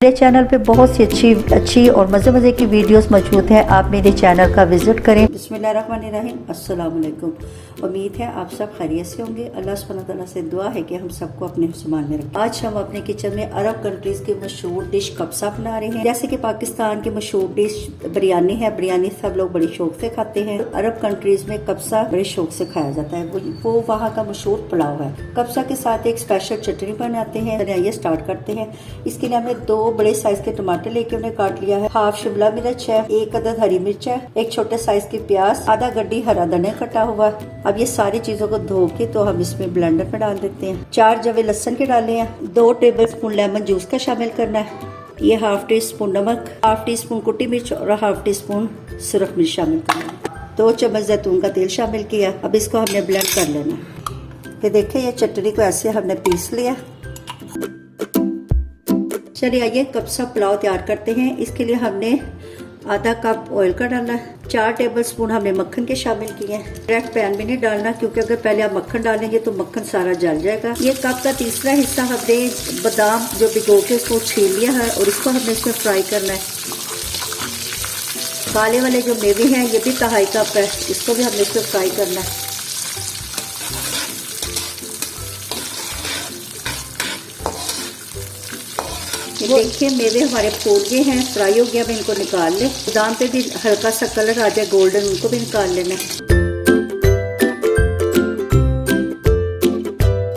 मेरे चैनल पे बहुत सी अच्छी और मज़े की वीडियोस मौजूद हैं। आप मेरे चैनल का विजिट करें। बिस्मिल्लाहिर्रहमानिर्रहीम, अस्सलाम वालेकुम। उम्मीद है आप सब खैरियत से होंगे। अल्लाह सुब्हानहू तआला से दुआ है कि हम सबको अपने हिफ्ज़-ए-मान में रखें। आज हम अपने किचन में अरब कंट्रीज की मशहूर डिश कब्सा बना रहे हैं। जैसे कि पाकिस्तान की मशहूर डिश बिरयानी है, बिरयानी सब लोग बड़ी शौक से खाते हैं। अरब कंट्रीज में कब्सा बड़े शौक से खाया जाता है। वो वहाँ का मशहूर पुलाव है। कब्सा के साथ एक स्पेशल चटनी बनाते हैं। ये स्टार्ट करते हैं। इसके लिए हमने 2 बड़े साइज के टमाटर लेके उन्हें काट लिया है। हाफ शिमला मिर्च है, 1 अदद हरी मिर्च है, एक छोटे साइज की प्याज, आधा गड्डी हरा धनिया कटा हुआ। अब ये सारी चीजों को धो के तो हम इसमें ब्लेंडर में डाल देते हैं। 4 जवे लहसुन के डाले हैं। 2 टेबल स्पून लेमन जूस का शामिल करना है। ये हाफ टी स्पून नमक, हाफ टी स्पून कुटी मिर्च और हाफ टी स्पून सुरख मिर्च शामिल करना है। 2 चम्मच जैतून का तेल शामिल किया। अब इसको हमने ब्लेंड कर लेना। ये देखिए, ये चटनी को ऐसे हमने पीस लिया। चलिए आइए कब्सा पुलाव तैयार करते हैं। इसके लिए हमने आधा कप ऑयल का डालना है। 4 टेबल स्पून हमने मक्खन के शामिल किए हैं। डायरेक्ट पैन में नहीं डालना, क्योंकि अगर पहले आप मक्खन डालेंगे तो मक्खन सारा जल जाएगा। ये कप का तीसरा हिस्सा हमने बादाम जो भिगो के उसको छील लिया है और इसको हमने इसमें फ्राई करना है। काले वाले जो मेवे हैं ये भी 2.5 कप है, इसको भी हमने इसमें फ्राई करना है। ये देखिए, मेवे हमारे फूल गए हैं, फ्राई हो गया। अब इनको निकाल ले। बादाम पे भी हल्का सा कलर आ जाए गोल्डन, उनको भी निकाल लेना।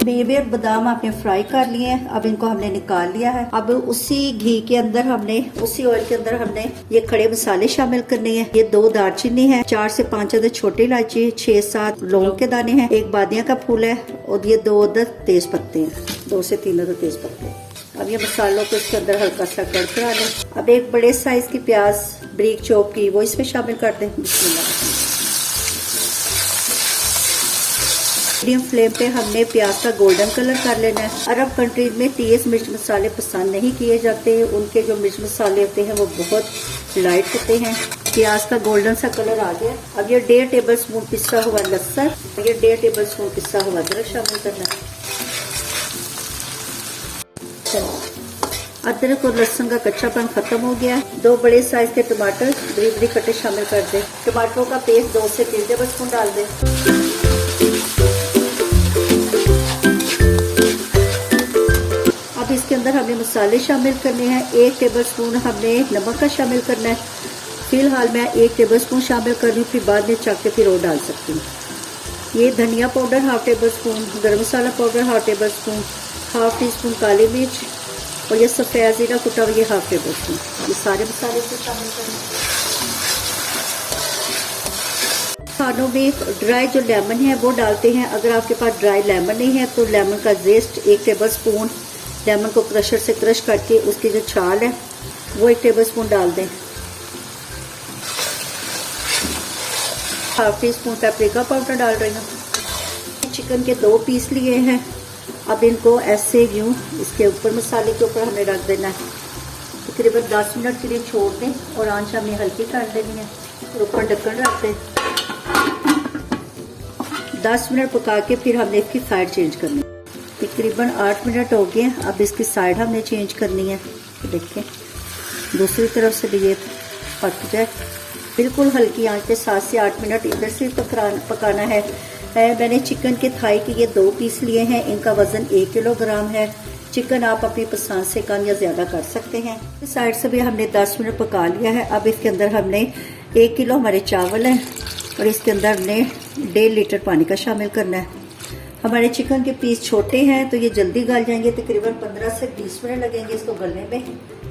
मेवे और बादाम आपने फ्राई कर लिए हैं। अब इनको हमने निकाल लिया है। अब उसी घी के अंदर उसी ऑयल के अंदर हमने ये खड़े मसाले शामिल करने हैं। ये 2 दालचीनी है, 4 से 5 अदद छोटी इलायची, 6-7 लौंग के दाने हैं, 1 बादिया का फूल है और ये 2 अदद तेज पत्ते हैं, 2 से 3 अदद तेज पत्ते। अब ये मसालों को इसके अंदर हल्का सा कड़ा लें। अब एक बड़े साइज की प्याज ब्रीक चॉप की वो इसमें शामिल कर दें। बिस्मिल्लाह। मीडियम फ्लेम पे हमने प्याज का गोल्डन कलर कर लेना है। अरब कंट्रीज में तेज मिर्च मसाले पसंद नहीं किए जाते। उनके जो मिर्च मसाले होते हैं वो बहुत लाइट होते हैं। प्याज का गोल्डन सा कलर आ गया। अब ये 1.5 टेबल स्पून पिसा हुआ लहसुन, ये 1.5 टेबल स्पून पिसा हुआ अदरक शामिल करना है। अदरक और लहसुन का कच्चापन खत्म हो गया। 2 बड़े साइज के टमाटर बरीक बरीक कटे शामिल कर दें। टमाटरों का पेस्ट 2 से 3 टेबल स्पून डाल दें। अब इसके अंदर हमने मसाले शामिल करने हैं। 1 टेबल स्पून हमने नमक का शामिल करना है। फिलहाल मैं 1 टेबल स्पून शामिल कर रही हूँ, फिर बाद में चाक के फिर और डाल सकती हूँ। ये धनिया powder half tablespoon, garam masala powder half tablespoon, half teaspoon काली मिर्च और ये सफ़ेद ज़ीरा कुटा हुआ ये हाफ टेबल स्पून। ये सारे मसाले से शामिल करें। खानों में ड्राई जो लेमन है वो डालते हैं। अगर आपके पास ड्राई लेमन नहीं है तो लेमन का जेस्ट 1 टेबल स्पून, लेमन को क्रशर से क्रश करके उसकी जो छाल है वो 1 टेबल स्पून डाल दें। Half tea spoon paprika powder डाल रही हूँ। चिकन के 2 पीस लिए हैं। अब इनको ऐसे यूं इसके ऊपर मसाले के ऊपर हमें रख देना है। तकरीबन 10 मिनट के लिए छोड़ दें और आंच हमने हल्की कर देनी है और ऊपर ढक्कन रख दें। 10 मिनट पका के फिर हमने इसकी साइड चेंज करनी है। तकरीबन 8 मिनट हो गए। अब इसकी साइड हमने चेंज करनी है। देखिए, दूसरी तरफ से भी ये पक जाए। बिल्कुल हल्की आंच पे 7 से 8 मिनट इधर से पकाना है। मैंने चिकन के थाई के ये 2 पीस लिए हैं। इनका वजन 1 किलोग्राम है। चिकन आप अपनी पसंद से कम या ज़्यादा कर सकते हैं। इस साइड से भी हमने 10 मिनट पका लिया है। अब इसके अंदर हमने 1 किलो हमारे चावल हैं और इसके अंदर हमने 1.5 लीटर पानी का शामिल करना है। हमारे चिकन के पीस छोटे हैं तो ये जल्दी गल जाएंगे। तकरीबन 15 से 20 मिनट लगेंगे इसको गलने में।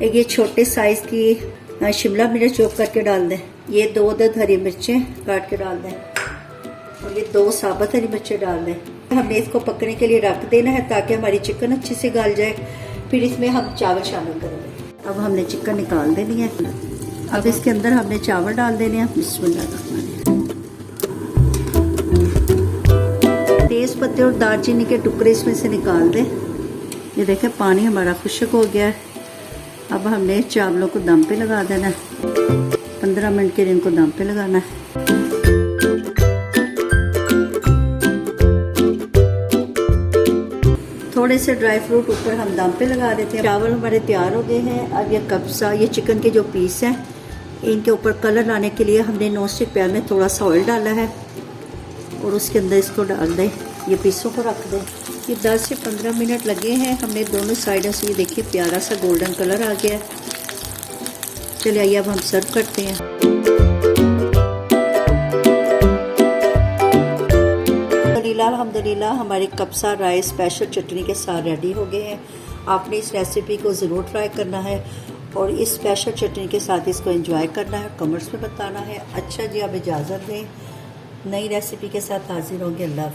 एक ये छोटे साइज़ की शिमला मिर्च चॉप करके डाल दें। ये 2 अदद हरी मिर्चें काट के डाल दें और ये 2 साबुत हरी मिर्चें डाल दें। हमने इसको पकने के लिए रख देना है ताकि हमारी चिकन अच्छे से गल जाए। फिर इसमें हम चावल शामिल करेंगे। अब हमने चिकन निकाल देनी है। अब इसके अंदर हमने चावल डाल देने हैं। बिस्मिल्लाह। तेज पत्ते और दालचीनी के टुकड़े इसमें से निकाल दें। ये देखें, पानी हमारा खुश्क हो गया है। अब हमने चावलों को दम पे लगा देना है। 15 मिनट के लिए इनको दम पे लगाना है। थोड़े से ड्राई फ्रूट ऊपर हम दम पे लगा देते हैं। चावल हमारे तैयार हो गए हैं। अब ये कब्सा, ये चिकन के जो पीस हैं, इनके ऊपर कलर लाने के लिए हमने नॉन स्टिक पैन में थोड़ा सा ऑयल डाला है और उसके अंदर इसको डाल दें, ये पीसों को रख दें। ये 10 से 15 मिनट लगे हैं। हमने दोनों साइडों से, ये देखिए प्यारा सा गोल्डन कलर आ गया है। चलिए आइए अब हम सर्व करते हैं। अल्हम्दुलिल्लाह हमारे कब्सा राइस स्पेशल चटनी के साथ रेडी हो गए हैं। आपने इस रेसिपी को ज़रूर ट्राई करना है और इस स्पेशल चटनी के साथ इसको एंजॉय करना है, कमेंट्स में बताना है। अच्छा जी, अब इजाज़त दें, नई रेसिपी के साथ हाजिर होंगे। अल्लाह।